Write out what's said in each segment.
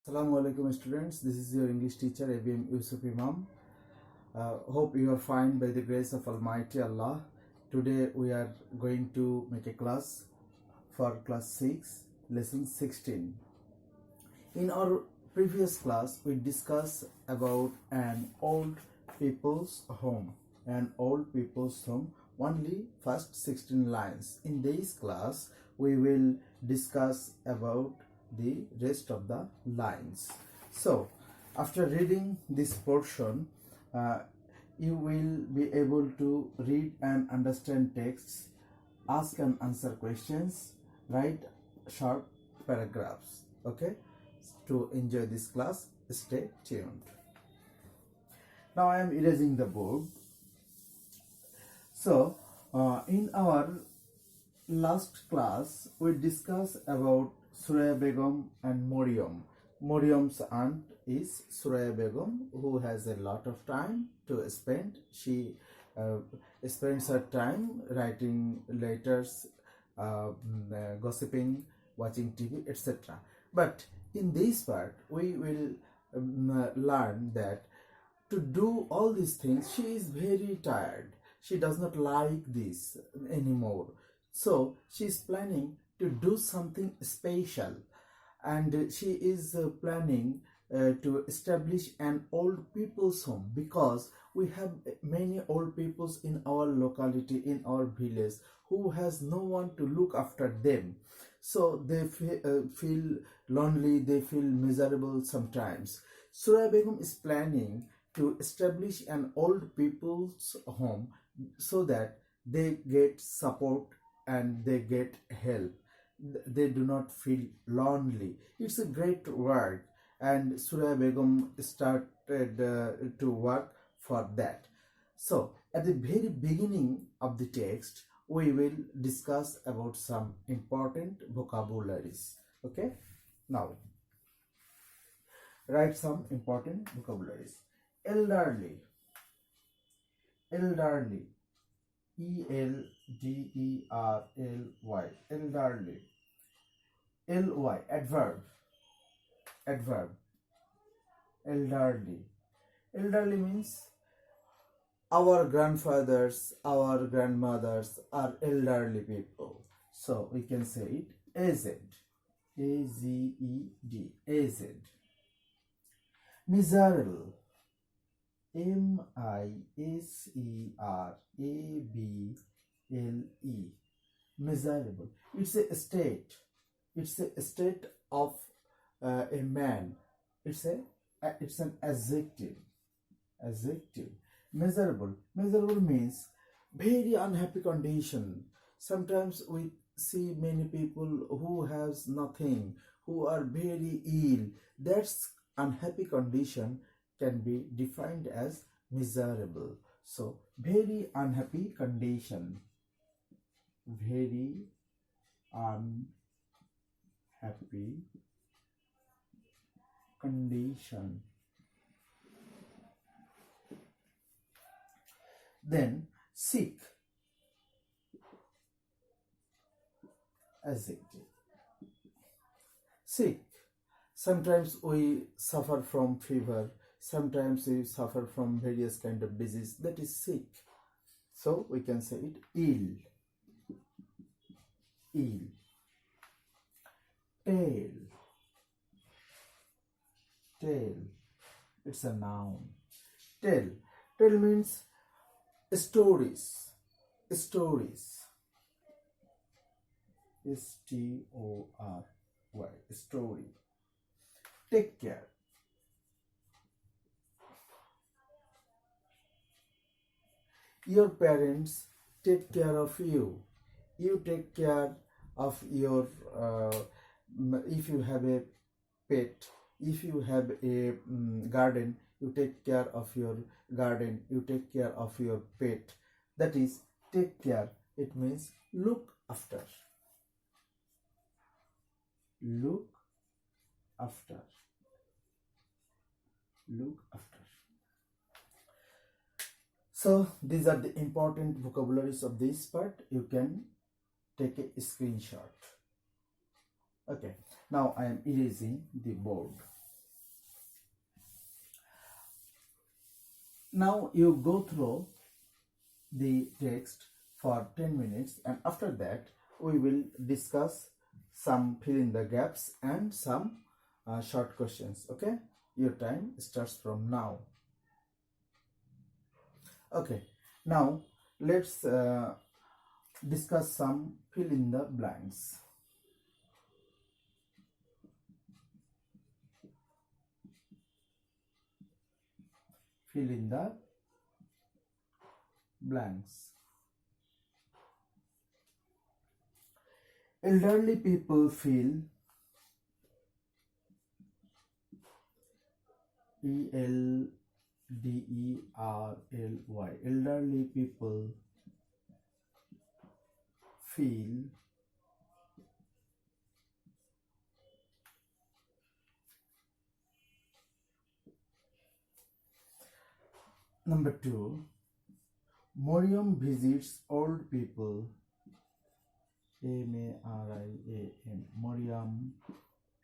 Assalamu alaikum students, this is your English teacher ABM Yusuf Imam. Hope you are fine by the grace of Almighty Allah. Today we are going to make a class for class 6, lesson 16. In our previous class we discussed about an old people's home. Only first 16 lines. In this class we will discuss about the rest of the lines. So after reading this portion, you will be able to read and understand texts, ask and answer questions, write short paragraphs. Okay, to enjoy this class, stay tuned. Now I am erasing the board. So in our last class we discussed about Suraya Begum and Moriam. Moriam's aunt is Suraya Begum, who has a lot of time to spend. She spends her time writing letters, gossiping, watching TV, etc. But in this part we will learn that to do all these things she is very tired. She does not like this anymore. So she is planning to do something special, and she is planning to establish an old people's home, because we have many old peoples in our locality, in our village, who has no one to look after them. So they feel lonely, they feel miserable sometimes. Suraya Begum is planning to establish an old people's home so that they get support and they get help. They do not feel lonely. It's a great work, and Suraya Begum started to work for that. So at the very beginning of the text we will discuss about some important vocabularies. Okay, now write some important vocabularies. Elderly, elderly, elderly, elderly. Ly, adverb, adverb. Elderly, elderly means our grandfathers, our grandmothers are elderly people. So we can say it aged, azed, aged. Miserable, miserable, miserable. It's a state. It's a state of a man. It's an adjective. Adjective. Miserable. Miserable means very unhappy condition. Sometimes we see many people who has nothing, who are very ill. That's unhappy condition can be defined as miserable. So very unhappy condition. Very unhappy condition. Then sick, adjective. Sick. Sometimes we suffer from fever. Sometimes we suffer from various kind of disease. That is sick. So we can say it ill. Ill. Tale. Tale. It's a noun. Tale. Tale means stories. Stories. S-T-O-R-Y. Story. Take care. Your parents take care of you. You take care of your if you have a pet, if you have a garden, you take care of your garden, you take care of your pet. That is take care. It means look after. Look after. Look after. So these are the important vocabularies of this part. You can take a screenshot. Okay, now I am erasing the board. Now you go through the text for 10 minutes, and after that we will discuss some fill in the gaps and some short questions. Okay, your time starts from now. Okay, now let's discuss some fill in the blanks. Fill in the blanks. Elderly people feel, ELDERLY, elderly people feel number 2, Moriam visits old people, MARIAM, Moriam,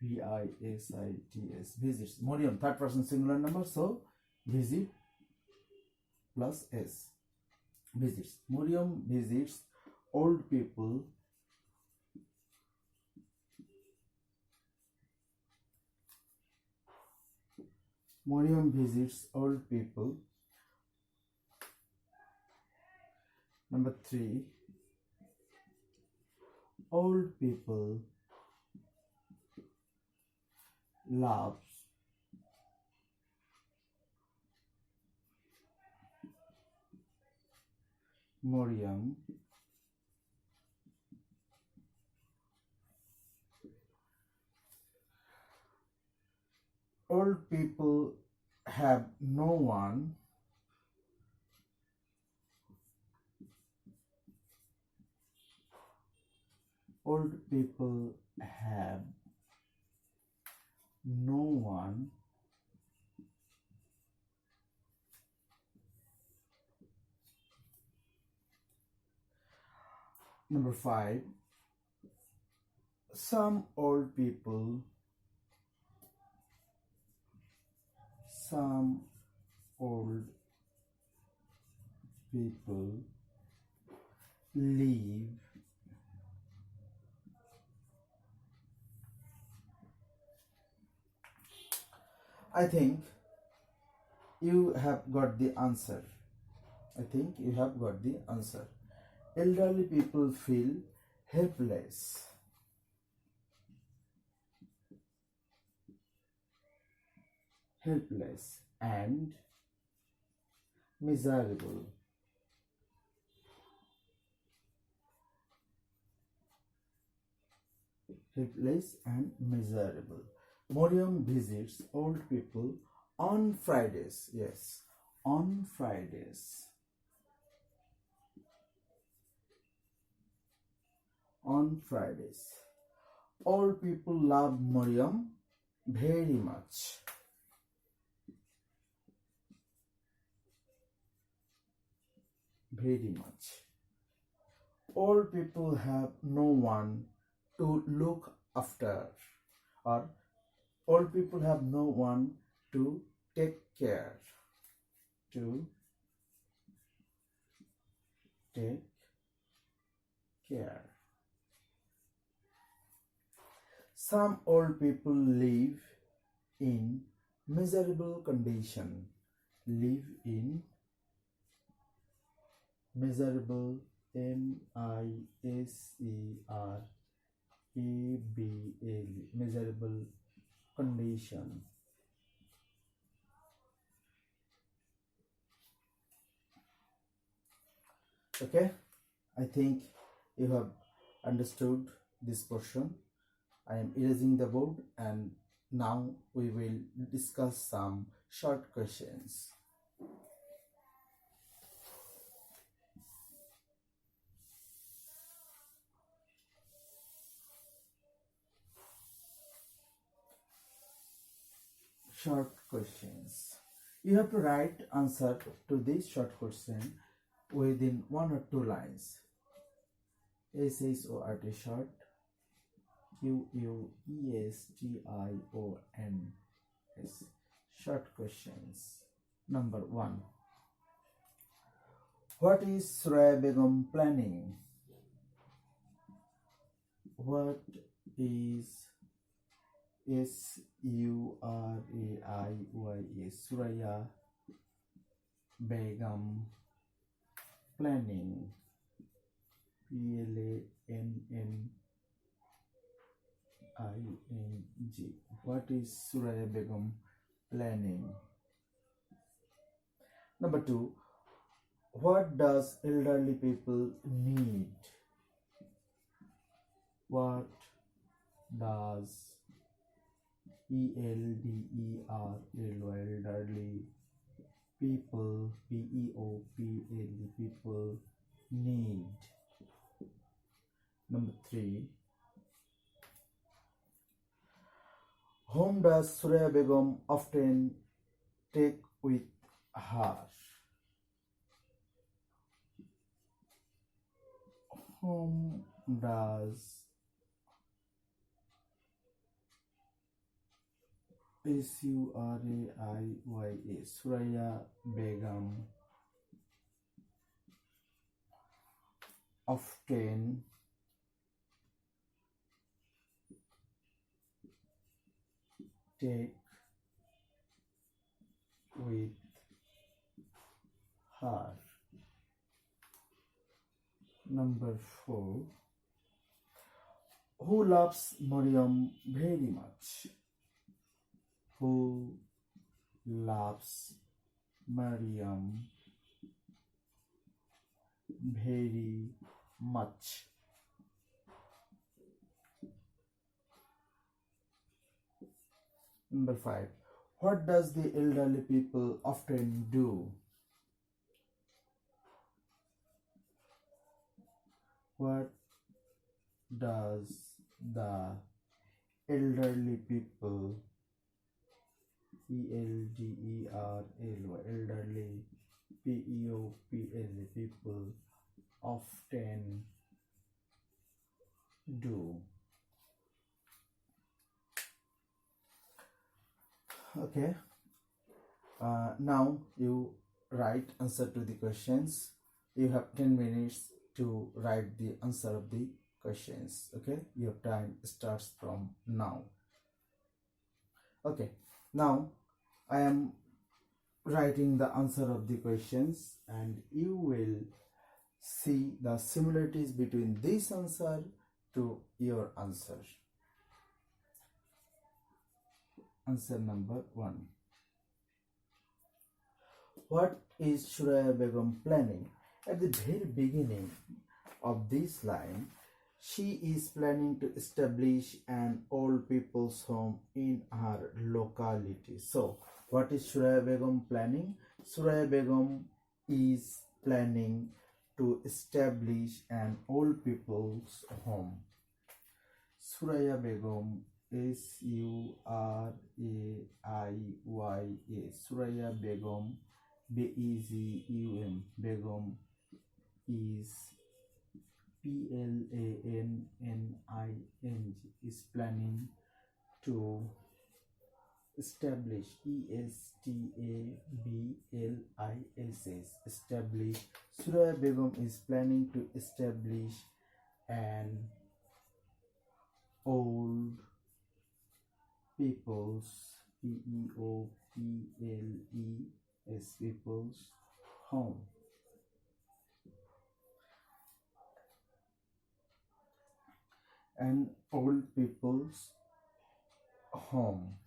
VISITS, visits. Moriam, third person singular number, so visit plus S, visits. Moriam visits old people Moriam visits old people. Number 3, old people loves Moriam. Old people have no one old people have no one Number 5, some old people leave I think you have got the answer. Elderly people feel helpless. And miserable. Helpless and miserable. Moriam visits old people on Fridays. Yes, on Fridays. On Fridays. Old people love Moriam very much. Very much. Old people have no one to look after, or old people have no one to take care. To take care. Some old people live in miserable condition. Live in miserable, MISERABLE, miserable condition. Okay, I think you have understood this portion. I am erasing the board, and now we will discuss some short questions. Short questions. You have to write answer to this short question within 1 or 2 lines. SHORT, short. QUESTIONS, short questions. Number 1. What is Suraya Begum planning? What is Suraiya, Suraya Begum planning? PLANNING. What is Suraya Begum planning? Number two, what does elderly people need? What does elderly people people need? Number three, whom does Suraya Begum often take with her? Whom does Suraya Begum often take with her? Number four, who loves Mariam very much? Who loves Mariam very much? Number five, what does the elderly people often do? What does the elderly people, elderly people often do? Okay, now you write answer to the questions. You have 10 minutes to write the answer of the questions. Okay, your time starts from now. Okay, now I am writing the answer of the questions and you will see the similarities between this answer to your answer. Answer number 1. What is Suraya Begum planning? At the very beginning of this line, she is planning to establish an old people's home in her locality. So, what is Suraya Begum planning? Suraya Begum is planning to establish an old people's home. Suraya Begum, Suraiya, Suraya Begum, Begum, Begum is planning, is planning to establish, establish. Suraya Begum is planning to establish an old people's, people's home. An old people's home.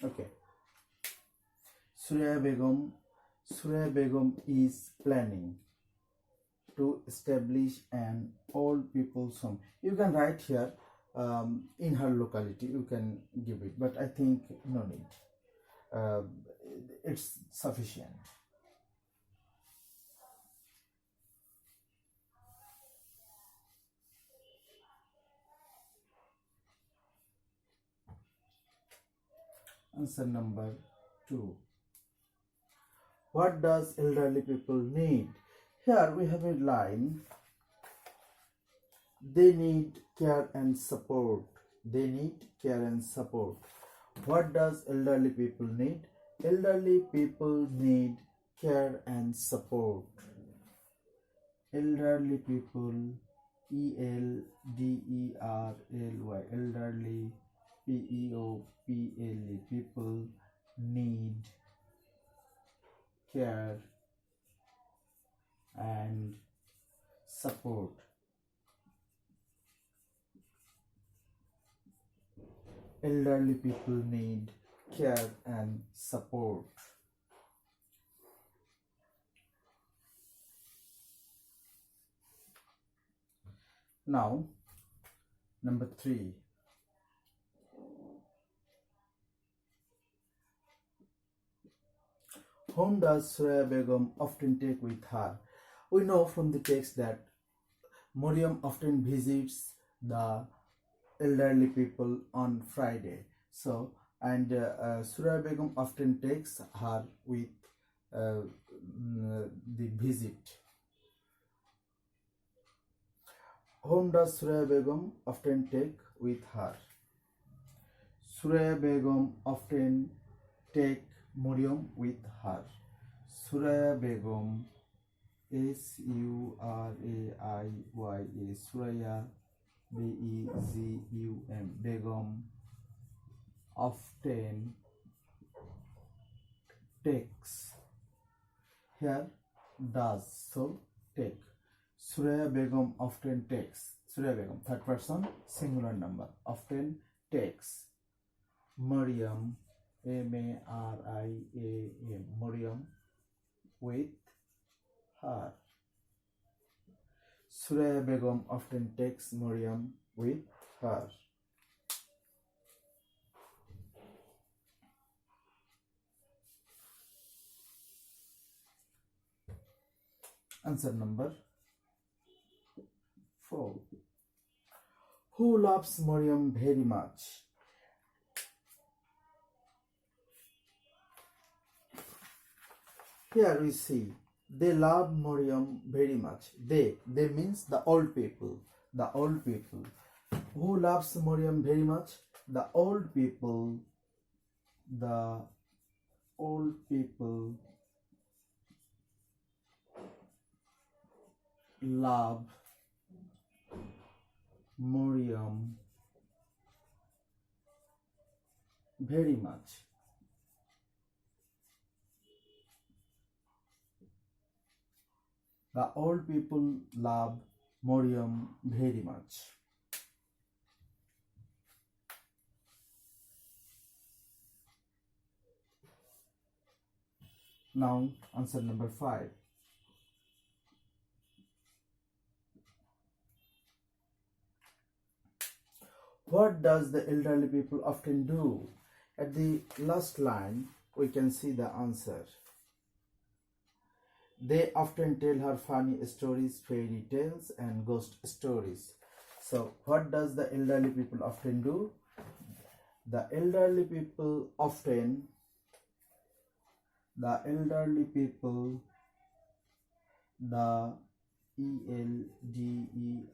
Okay. Suraya Begum is planning to establish an old people's home. You can write here in her locality, you can give it, but I think no need. It's sufficient. Answer number 2. What does elderly people need? Here we have a line. They need care and support. They need care and support. What does elderly people need? Elderly people need care and support. Elderly people, ELDERLY, elderly, PEOPLE, people need care and support. Elderly people need care and support. Now, number 3. Whom does Suraya Begum often take with her? We know from the text that Mariam often visits the elderly people on Friday. So, and Suraya Begum often takes her with the visit. Whom does Suraya Begum often take with her? Suraya Begum often take Mariam with her. Suraya Begum, Suraya, Suraya, Begum, Begum often takes. Here does, so take. Suraya Begum often takes. Suraya Begum, third person, singular number, often takes Mariam, Mariam, Mariam with her. Suraya Begum often takes Mariam with her. Answer number 4. Who loves Mariam very much? Here we see they love Mariam very much. They means the old people. The old people. Who loves Mariam very much? The old people. The old people love Mariam very much. The old people love Mariam very much. Now, answer number 5. What does the elderly people often do? At the last line, we can see the answer. They often tell her funny stories, fairy tales, and ghost stories. So, what does the elderly people often do? The elderly people often, the elderly people, the ELDERLY,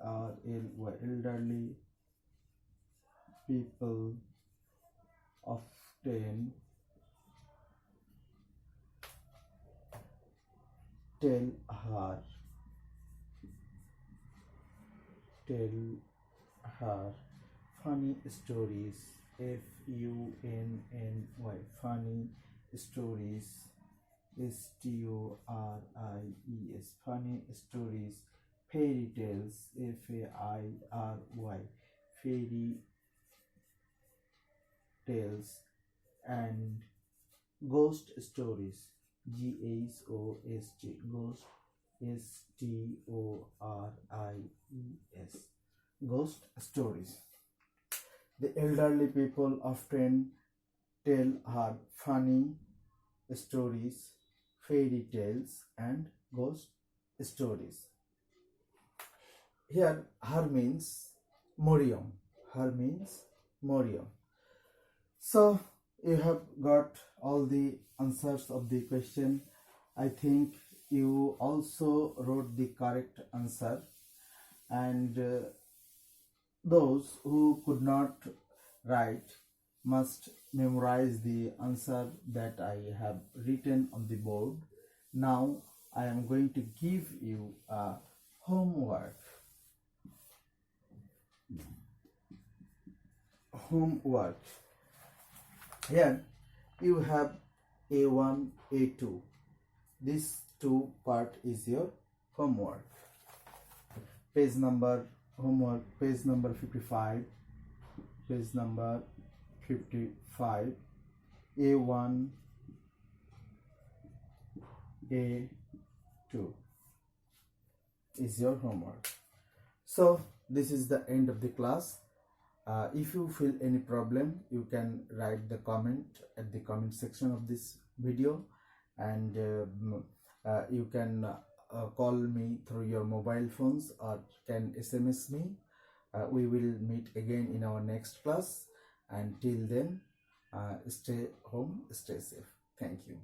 elderly people often tell her funny stories, FUNNY, funny stories, STORIES, funny stories, fairy tales, FAIRY, fairy tales, and ghost stories, GHOST, ghost, STORIES, ghost stories. The elderly people often tell her funny stories, fairy tales, and ghost stories. Here, her means Mariam. Her means Mariam. So, you have got all the answers of the question. I think you also wrote the correct answer, and those who could not write must memorize the answer that I have written on the board. Now I am going to give you a homework. Homework. Here you have A1, A2. This two part is your homework. Page number homework, page number 55, page number 55, A1, A2 is your homework. So this is the end of the class. If you feel any problem, you can write the comment at the comment section of this video, and you can call me through your mobile phones or can SMS me. We will meet again in our next class. Until then, stay home, stay safe. Thank you.